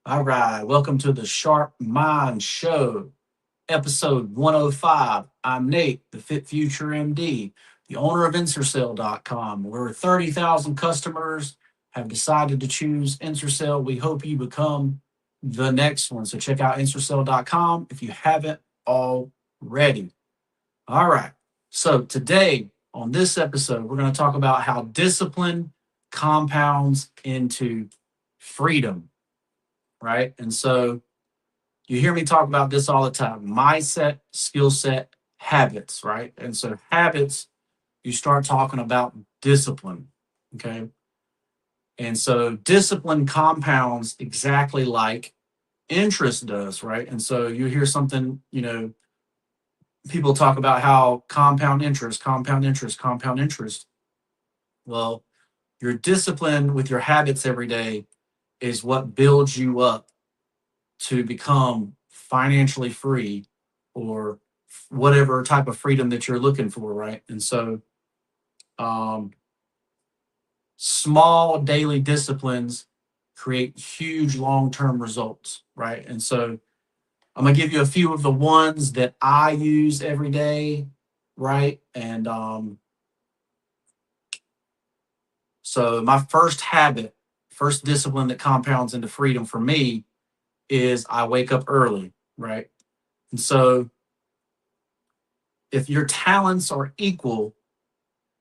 All right, welcome to the Sharp Mind Show, episode 105. I'm Nate, the Fit Future MD, the owner of Insercell.com, where 30,000 customers have decided to choose Insercell. We hope you become the next one. So check out Insercell.com if you haven't already. All right, so today on this episode, we're going to talk about how discipline compounds into freedom, right? And so you hear me talk about this all the time: mindset, skill set, habits, right? And so habits, you start talking about discipline, okay? And so discipline compounds exactly like interest does, right? And so you hear something, people talk about how compound interest, compound interest, compound interest. Well, your discipline with your habits every day is what builds you up to become financially free or whatever type of freedom that you're looking for, right? And so, um, small daily disciplines create huge long term results, right? And so, I'm gonna give you a few of the ones that I use every day, right? And so, my first habit, first discipline that compounds into freedom for me is I wake up early, right? And so, if your talents are equal,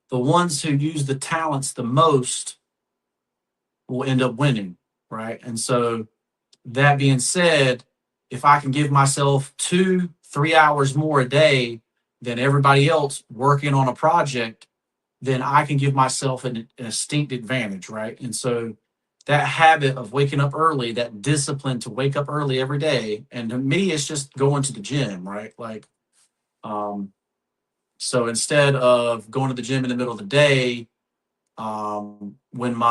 the ones who use the talents the most will end up winning, right? And so, that being said, if I can give myself 2, 3 hours more a day than everybody else working on a project, then I can give myself a distinct advantage, right? And so, that habit of waking up early, that discipline to wake up early every day, and to me, it's just going to the gym, right? Um, so instead of going to the gym in the middle of the day, when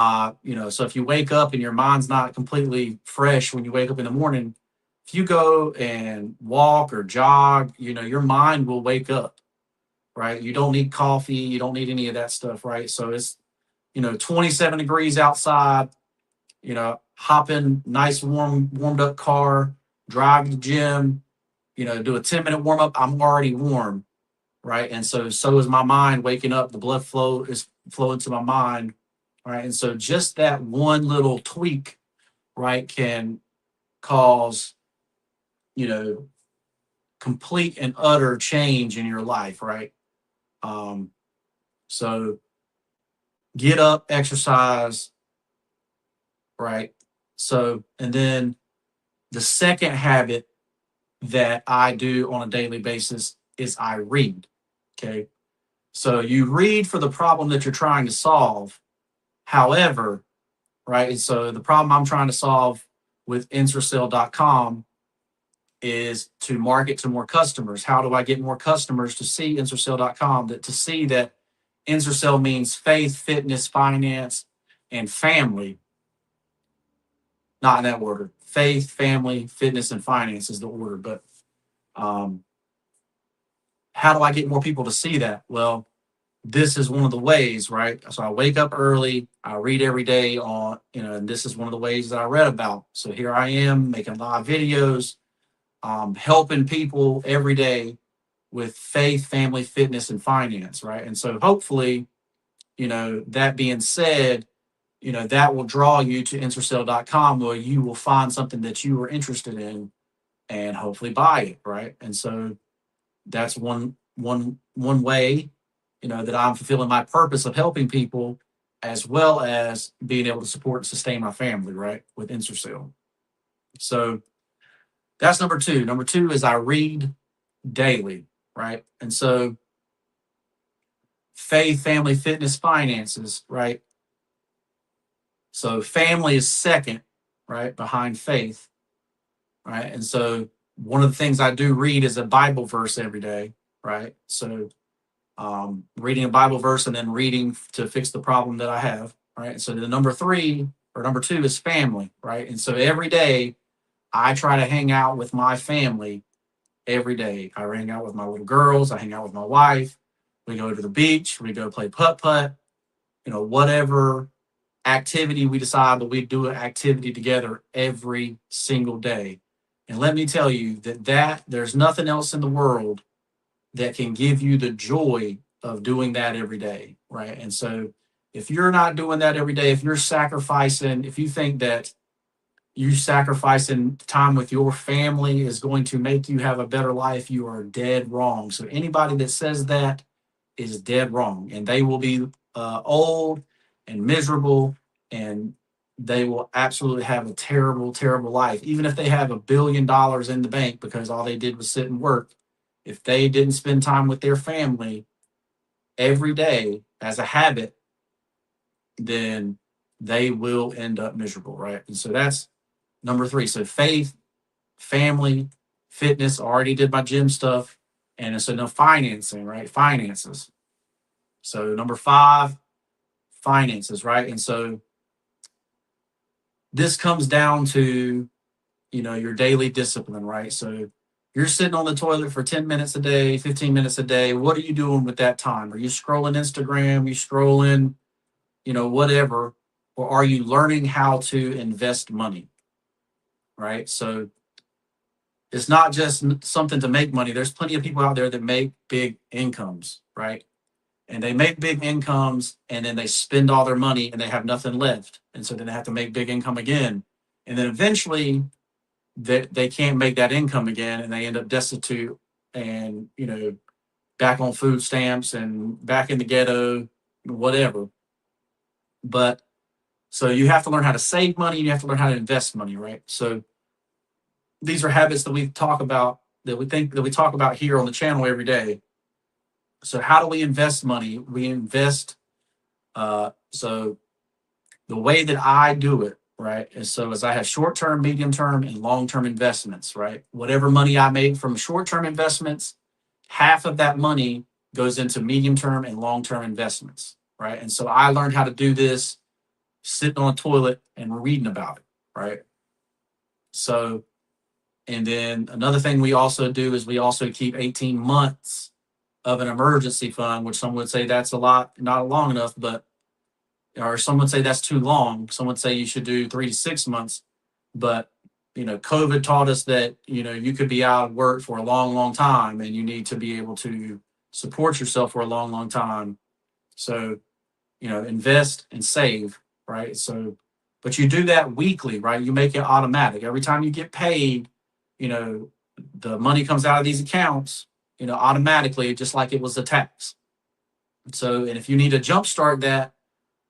so if you wake up and your mind's not completely fresh when you wake up in the morning, if you go and walk or jog, your mind will wake up, right? You don't need coffee, you don't need any of that stuff, right? So it's, 27 degrees outside, hop in nice warmed up car, drive to the gym, do a 10-minute warm up. I'm already warm, right? And so is my mind waking up. The blood flow is flowing to my mind, right? And so just that one little tweak, right, can cause, you know, complete and utter change in your life, right? Um, so get up, exercise, right? So, and then the second habit that I do on a daily basis is I read. Okay. So you read for the problem that you're trying to solve. However, right, and so the problem I'm trying to solve with Insercell.com is to market to more customers. How do I get more customers to see Insercell.com, that to see that Insercell means faith, fitness, finance, and family, not in that order. Faith, family, fitness, and finance is the order. But um, how do I get more people to see that? Well, this is one of the ways, right? So I wake up early, I read every day and this is one of the ways that I read about. So here I am making live videos, helping people every day with faith, family, fitness, and finance, right? And so hopefully, that being said, that will draw you to Intercell.com, where you will find something that you are interested in and hopefully buy it, right? And so that's one way, that I'm fulfilling my purpose of helping people, as well as being able to support and sustain my family, right, with Intercell. So that's number two. Number two is I read daily, right? And so faith, family, fitness, finances, right? So family is second, right, behind faith, right? And so one of the things I do read is a Bible verse every day, right? So reading a Bible verse and then reading to fix the problem that I have, right? So the number three or number two is family, right? And so every day I try to hang out with my family every day. I hang out with my little girls. I hang out with my wife. We go to the beach. We go play putt putt. Whatever. activity, we decide that we do an activity together every single day. And let me tell you that there's nothing else in the world that can give you the joy of doing that every day, right? And so if you're not doing that every day, if you're sacrificing, if you think that you sacrificing time with your family is going to make you have a better life, you are dead wrong. So anybody that says that is dead wrong, and they will be old and miserable, and they will absolutely have a terrible, terrible life. Even if they have $1 billion in the bank because all they did was sit and work, if they didn't spend time with their family every day as a habit, then they will end up miserable, right? And so that's number three. So faith, family, fitness. Already did my gym stuff, and so now financing, right? Finances. So number five, finances, right? And so this comes down to, your daily discipline, right? So you're sitting on the toilet for 10 minutes a day, 15 minutes a day. What are you doing with that time? Are you scrolling Instagram? You scrolling, whatever? Or are you learning how to invest money, right? So it's not just something to make money. There's plenty of people out there that make big incomes, right? And they make big incomes and then they spend all their money and they have nothing left. And so then they have to make big income again. And then eventually they can't make that income again and they end up destitute and, back on food stamps and back in the ghetto, whatever. But so you have to learn how to save money. You have to learn how to invest money, right? So these are habits that we talk about, that we talk about here on the channel every day. So how do we invest money? We invest. So the way that I do it, right, is so as I have short term, medium term, and long term investments, right? Whatever money I make from short term investments, half of that money goes into medium term and long term investments, right? And so I learned how to do this sitting on a toilet and reading about it, right? So, and then another thing we also do is we also keep 18 months of an emergency fund, which some would say that's a lot, not long enough, but or some would say that's too long. Some would say you should do 3 to 6 months. But COVID taught us that you could be out of work for a long, long time, and you need to be able to support yourself for a long, long time. So invest and save, right? So, but you do that weekly, right? You make it automatic. Every time you get paid, you know, the money comes out of these accounts, automatically, just like it was a tax. So, and if you need to jumpstart that,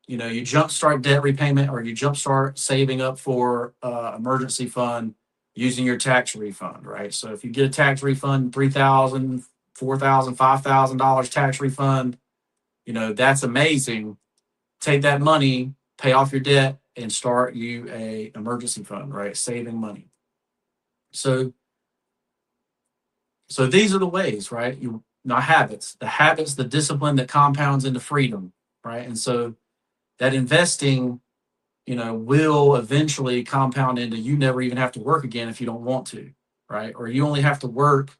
you jumpstart debt repayment or you jumpstart saving up for emergency fund using your tax refund, right? So if you get a tax refund, $3,000, $4,000, $5,000 tax refund, that's amazing. Take that money, pay off your debt, and start you a emergency fund, right? Saving money. So these are the ways, right? Not habits, the discipline that compounds into freedom, right? And so that investing, will eventually compound into you never even have to work again if you don't want to, right? Or you only have to work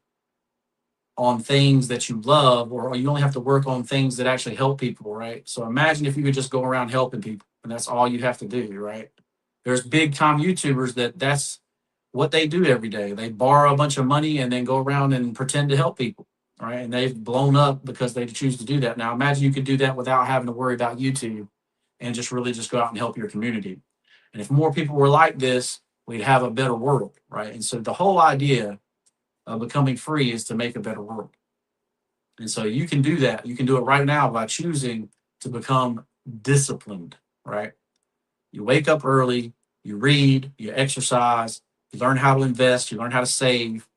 on things that you love, or you only have to work on things that actually help people, right? So imagine if you could just go around helping people and that's all you have to do, right? There's big time YouTubers that's what they do every day. They borrow a bunch of money and then go around and pretend to help people, right? And they've blown up because they choose to do that. Now imagine you could do that without having to worry about YouTube and just really just go out and help your community. And if more people were like this, we'd have a better world, right? And so the whole idea of becoming free is to make a better world. And so you can do that. You can do it right now by choosing to become disciplined, right? You wake up early, you read, you exercise, you learn how to invest, you learn how to save,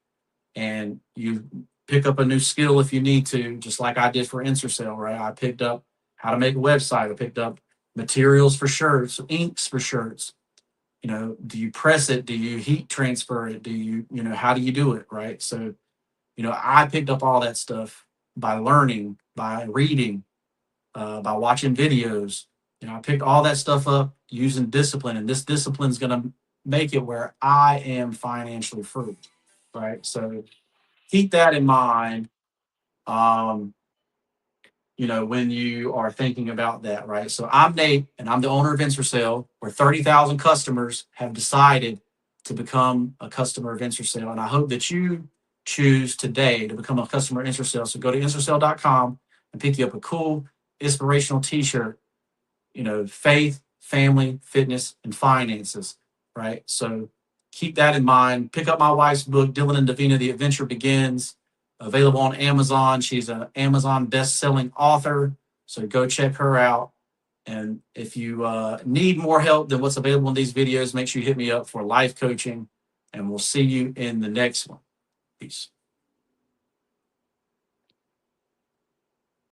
and you pick up a new skill if you need to, just like I did for Intercell, right? I picked up how to make a website. I picked up materials for shirts, inks for shirts. Do you press it? Do you heat transfer it? Do you, how do you do it, right? So, I picked up all that stuff by learning, by reading, by watching videos. I picked all that stuff up using discipline, and this discipline is going to make it where I am financially free, right? So keep that in mind. Um, when you are thinking about that, right? So I'm Nate, and I'm the owner of InserSell, where 30,000 customers have decided to become a customer of InserSell. And I hope that you choose today to become a customer of InserSell. So go to InserSell.com and pick you up a cool, inspirational t-shirt, faith, family, fitness, and finances, right? So keep that in mind. Pick up my wife's book, Dylan and Davina, The Adventure Begins, available on Amazon. She's an Amazon best-selling author, so go check her out. And if you need more help than what's available in these videos, make sure you hit me up for life coaching, and we'll see you in the next one. Peace.